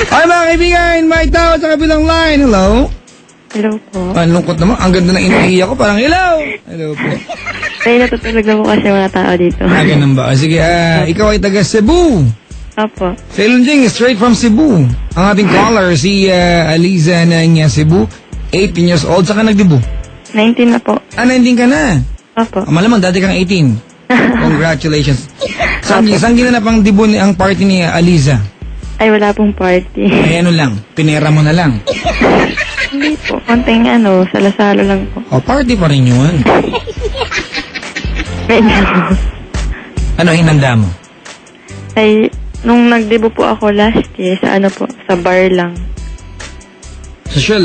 Ay, mga kaibigan, may tao sa kabilang line. Hello? Hello po. Ang lungkot naman. Ang ganda ng iniiyak ko. Parang, hello! Hello po. Ay, natutulog na po kasi mga tao dito. Ganun ba? Sige, ikaw ay taga Cebu. Opo. Sa Ilunjing, straight from Cebu. Ang ating caller, si Aliza ng Cebu. 18 years old. Saka nagdibu? 19 na po. 19 ka na? Opo. Malamang dati kang 18. Congratulations. Saan ginanapang dibu ang party ni Aliza? Ay, wala pong party. Ay, ano lang, pinera mo na lang. Hindi po. Konting salo-salo lang po. O, party pa rin yun. Medyo. Ano hinanda mo? Ay, nung nagdebo po ako last year, sa bar lang. Social,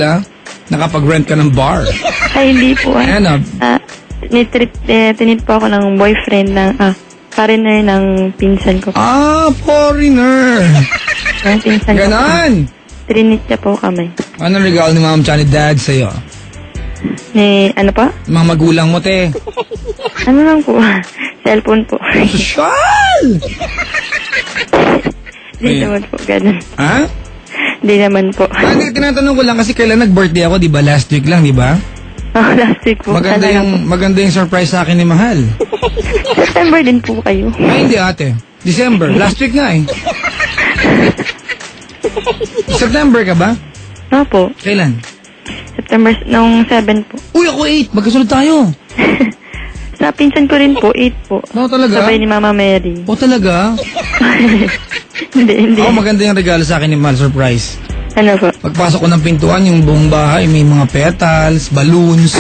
nakapag-rent ka ng bar. Ay, hindi po. Ano? Tinit po ako ng boyfriend ng, foreigner ng pinsan ko. Foreigner. Ng pinsan ko. Ganon. Trinit niya po kami. Ano regalo ni Ma'am Chan ni Dad sa'yo? Ano pa? Mga magulang mo, te. Ano lang po? Cellphone po. Social! Hindi naman po, ganun. Ha? Hindi naman po. Tinatanong ko lang kasi kailan nag-birthday ako, di ba? Last week lang, di ba? Last week po. Maganda yung surprise sa akin ni Mahal. September din po kayo. Ay, hindi ate. December. Last week nga eh. September ka ba? Opo. Kailan? September, nung 7 po. Uy, ako 8. Magkasunod tayo. Sa pinsan ko rin po, 8 po. No, talaga? Sabay ni Mama Mary. O, talaga? Hindi. Ako, maganda yung regalo sa akin ni Mahal, surprise. Ano po? Pagpasok ko ng pintuan, yung buong bahay, may mga petals, balloons.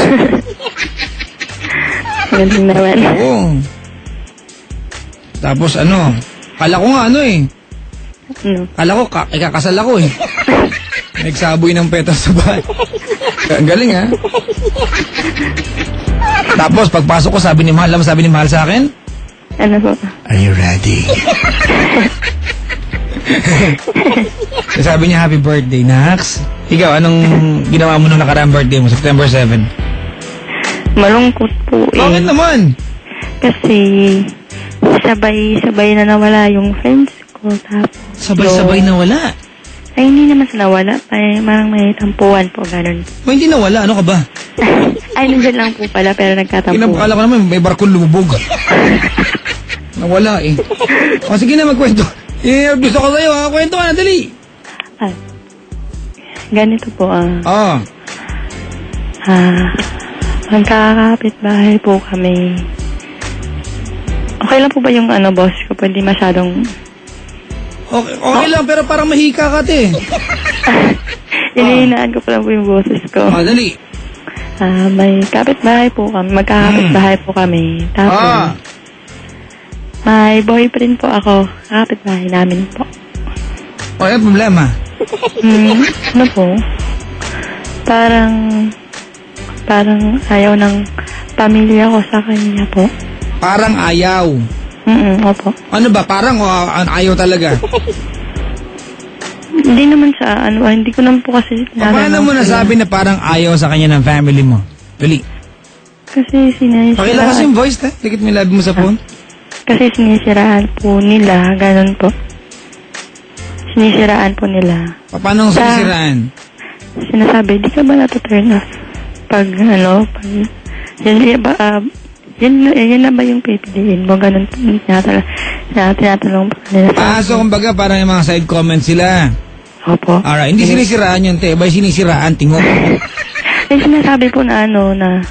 Ganun naman. Oo. Tapos kala ko nga kala ko ikakasal ako eh. Nagsaboy ng petals sa bahay. Ang galing Tapos pagpasok ko, sabi ni Mahal sa akin? Ano po? Are you ready? Sabi niya, happy birthday, Nax. Ikaw, anong ginawa mo nung nakaraang birthday mo, September 7? Malungkot po Bakit naman? Kasi sabay na nawala yung friends ko. Tapos sabay nawala? Ay, hindi naman sa nawala. Parang may tampuan po, ganun. Hindi nawala, ano ka ba? Ay, nandiyan lang po pala, pero nagtatampuan. Kinapakala ko naman, may barkong lumubog. Nawala eh. O, sige na, magkwento. Gusto ko sa'yo, kwento ka na, dali. Ganito po, magkakapit bahay po kami. Okay lang po ba yung boss ko? Pwede masyadong... Okay lang, pero parang mahika ka, te. Hinihinaan ko pa lang po yung boses ko. Dali. May kapit-bahay po kami. Magkakapit-bahay po kami. Tapos, may boyfriend po ako. Kapit-bahay namin po. Ano problema? Ano po? Parang ayaw ng pamilya ko sa kanya po. Parang ayaw? Opo. Ano ba? Parang ayaw talaga? Hindi naman sa hindi ko naman po kasi... Paano mo nasabi na parang ayaw sa kanya ng family mo? Dali. Kasi sinisiraan... Pakilakas yung voice, te. Dikit mo yung labi mo sa phone. Kasi sinisiraan po nila, ganun po. Sinisiraan po nila. Paano ang sinisiraan? Sinasabi, di ka ba na-turn off? Pag yan na ba yung pipiliin mo? Ganun po. Tinatanong po nila. So kumbaga parang yung mga side comments sila. Opo. Alright, hindi sinisiraan yun, te. Ba sinisiraan, tingog? Yung sinasabi po na na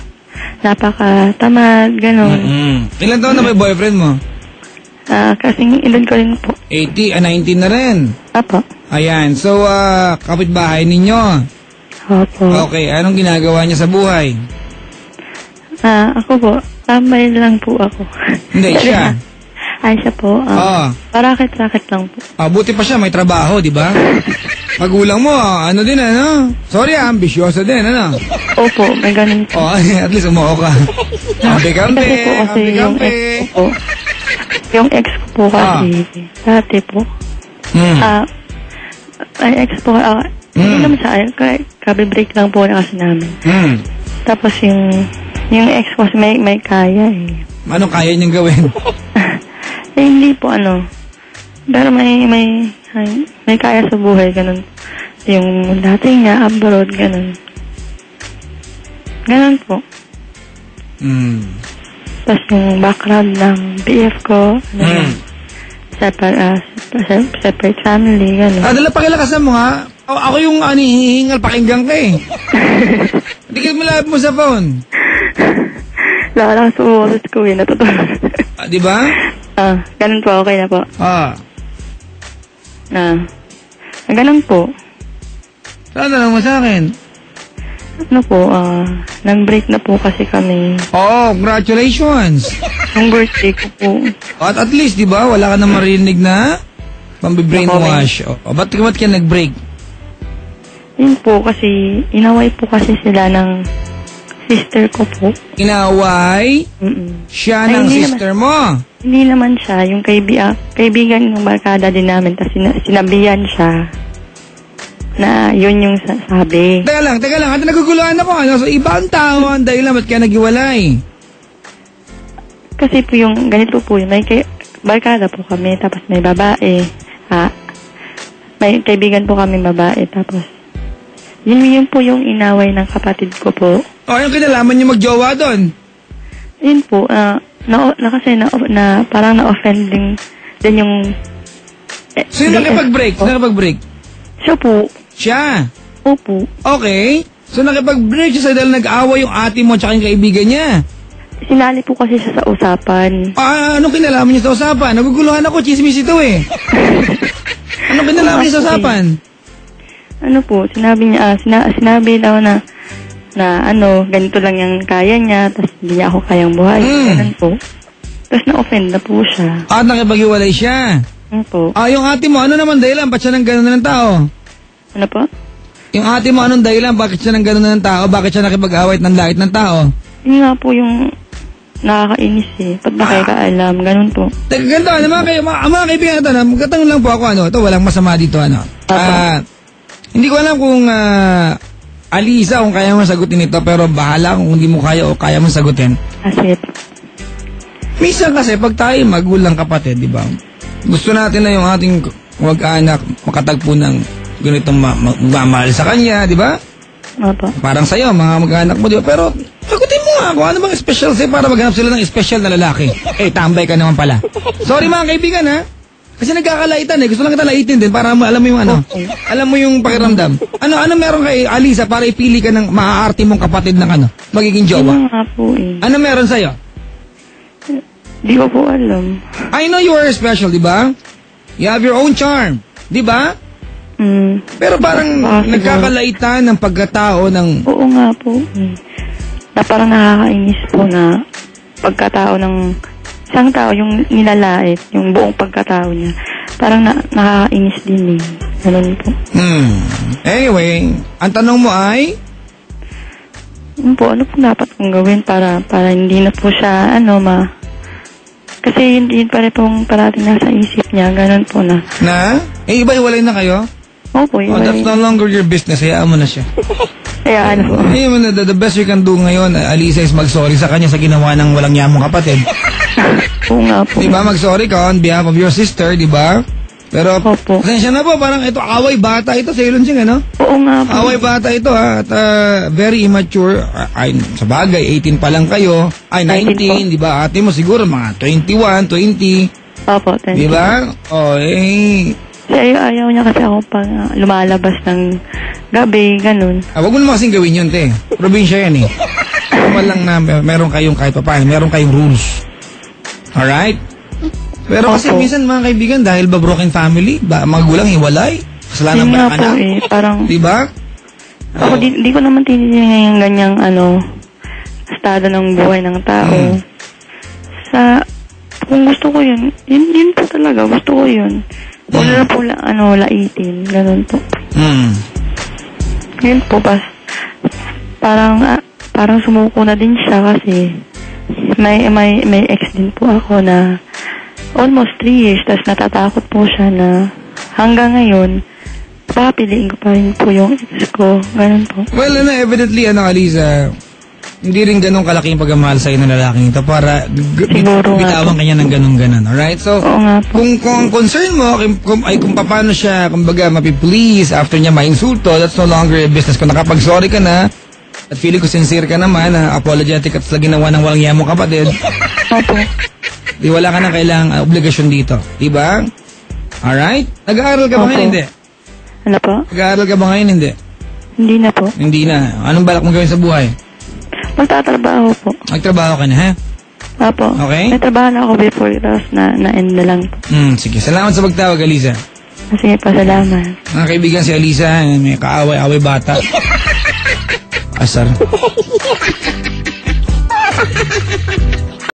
napaka-tamad, gano'n. Ilan taon na may boyfriend mo? Kasing edad ko rin po. 19 na rin. Apo. Ayan, so kapitbahay ninyo. Opo. Okay, anong ginagawa niya sa buhay? Ako po, tambay lang po ako. Hindi, siya. Ay, siya po. Parakit-rakit lang po. Buti pa siya, may trabaho, di ba? Magulang mo, din, Sorry, ambisyoso din, Opo, may ganun po. At least umuo ka. Kampi-kampi, Kasi po kasi yung ex ko po kasi, dati po. Ay, ex po, hindi naman siya, kabi-break lang po na kasi namin. Tapos yung ex ko kasi may kaya eh. Ano kaya niyang gawin? Hindi po Pero may may kaya sa buhay, ganun. Yung dati niya, abroad, ganun. Ganun po. Tapos yung background ng BF ko, separate family, gano'n. Dala pakilakasan mo nga. Ako yung hihingal pakinggan ka eh. Hindi ka malapit mo sa phone. Wala lang sumulit ko eh, natutulog. Di ba? Ganun po, okay na po. Ganun po. Saan na lang mo sa akin? Ano po, nag-break na po kasi kami. Congratulations! Yung birthday ko po. At least, di ba, wala ka na marinig na pambi-brainwash. Ba't ka nag-break? Yun po, kasi inaway po kasi sila ng sister ko po. Inaway? Siya ng sister mo? Hindi naman siya, yung kaibigan ng barkada din namin, tapos sinabihan siya na yun yung sabi. Teka lang, at naguguluhan ako. So, iba ang tao ang dahilan, ba't kaya naghiwalay? Kasi po yung, ganito po yun, may barkada po kami, tapos may babae. May kaibigan po kami babae, tapos yun po yung inaway ng kapatid ko po. Yung kinalaman niyo magjowa doon? Yun po, kasi parang na-offend din yung... Sino nakipag-break? Siya po. Siya? Opo. Okay. So nakipag-break siya dahil nag-away yung ate mo at yung kaibigan niya? Sinali po kasi siya sa usapan. Anong kinalaman niya sa usapan? Naguguluhan ako, chismis ito eh. Anong kinalaman niya sa usapan? Ano po, sinabi daw na ganito lang yung kaya niya, tapos hindi niya ako kayang buhay. Ganun po. Tapos na-offend na po siya. Nakipag-iwalay siya? Ano po. Yung ate mo, ano naman dahilan? Ba't siya nang gano'n na ng tao? Ano po? Yung ate mo, anong dahilan? Bakit siya nang gano'n na ng tao? Bakit siya nakipag-away ng lait ng tao? Yun nga po yung nakakainis eh. Ba't ba kayo kaalam? Ganun po. Teka, ganito, mga kaibigan ito, magkatanong lang po ako, ito, walang masama dito, hindi ko alam kung, Alisa, kung kaya mo sagutin ito, pero bahala kung hindi mo kaya o kaya mo sagutin. Kasi, minsan kasi, pag tayo magulang kapatid, di ba? Gusto natin na yung ating wag-anak makatagpo ng ganitong magmamahal sa kanya, di ba? Opo. Parang sa'yo, mga mag-anak mo, di ba? Pero, sagutin mo nga kung ano bang special sa'yo para maghanap sila ng special na lalaki. Tambay ka naman pala. Sorry mga kaibigan, ha? Kasi nagkakalaitan eh. Gusto lang kita laitin din para alam mo yung alam mo yung pakiramdam. Ano meron kay Alisa para ipili ka ng maaarte mong kapatid ng magiging jowa? Ano nga po eh. Ano meron sa'yo? Di ko po alam. I know you are special, di ba? You have your own charm, di ba? Pero parang nagkakalaitan ng pagkatao ng... Oo nga po. Na parang nakakainis po na pagkatao ng isang tao, yung nilalait, yung buong pagkatao niya. Parang nakakainis din eh. Ganun po. Anyway, ang tanong mo ay? Ano po dapat kong gawin para hindi na po siya, kasi yun pa rin pong parating nasa isip niya, ganun po na. Iba hiwalay na kayo? Opo, hiwalay. That's no longer your business, hayaan mo na siya. Kaya po. The best you can do ngayon, Alisa, is mag-sorry sa kanya sa ginawa ng walang yamong kapatid. Oo nga po. Diba, mag-sorry ka on behalf of your sister, diba? Pero, pasensya na po, parang ito, away bata ito, sa ilon siya, Oo nga po. Away bata ito, at very immature. Sa bagay, 18 pa lang kayo. 19, diba? Ate mo siguro, mga 21, 20. Opo, 20. Diba? Kasi ayaw niya kasi ako pag lumalabas ng gabi, ganun. Wag mo naman kasing gawin yun, te. Probinsya yan, eh. Normal lang na meron kayong kahit pa paano, meron kayong rules. Alright? Pero kasi minsan mga kaibigan, dahil ba broken family, magulang hiwalay, kasalanan ba ang anak? Parang... Diba? Ako, di ko naman tinitingnan yung ganyang, estado ng buhay ng tao. Kung gusto ko yun po talaga, gusto ko yun. Wala na po, laitin, ganun po. Yun po, parang sumuko na din siya kasi may ex din po ako na almost 3 years, tapos natatakot po siya na hanggang ngayon, papiliin ko pa rin po yung ex ko. Ganun po. Well, evidently, Alisa, hindi rin ganun kalaki yung pagmamahal sa'yo ng lalaking ito para Siguro nga bitawan kanya ng ganun-ganon. Alright? So, Oo nga po. kung ang concern mo ay kung paano siya, kumbaga, mapiplease after niya mainsulto, that's no longer a business. Kung nakapag-sorry ka na, at feeling ko sincere ka naman, apologetic at sa ginawa ng walang yamong kapatid, Opo. di wala ka na kailangang obligasyon dito. Diba? Alright? Nag-aaral ka ba Opo. ngayon? Hindi. Ano po? Nag-aaral ka ba ngayon? Hindi. Hindi na po. Hindi na. Anong balak mo gawin sa buhay? Magtatrabaho po. Magtrabaho ka na, ha? Opo. Okay. May trabaho na ako before, tapos na-end na lang po. Sige. Salamat sa pagtawag, Alisa. Sige po, salamat. Mga kaibigan, si Alisa, may kaaway-away bata. Asar.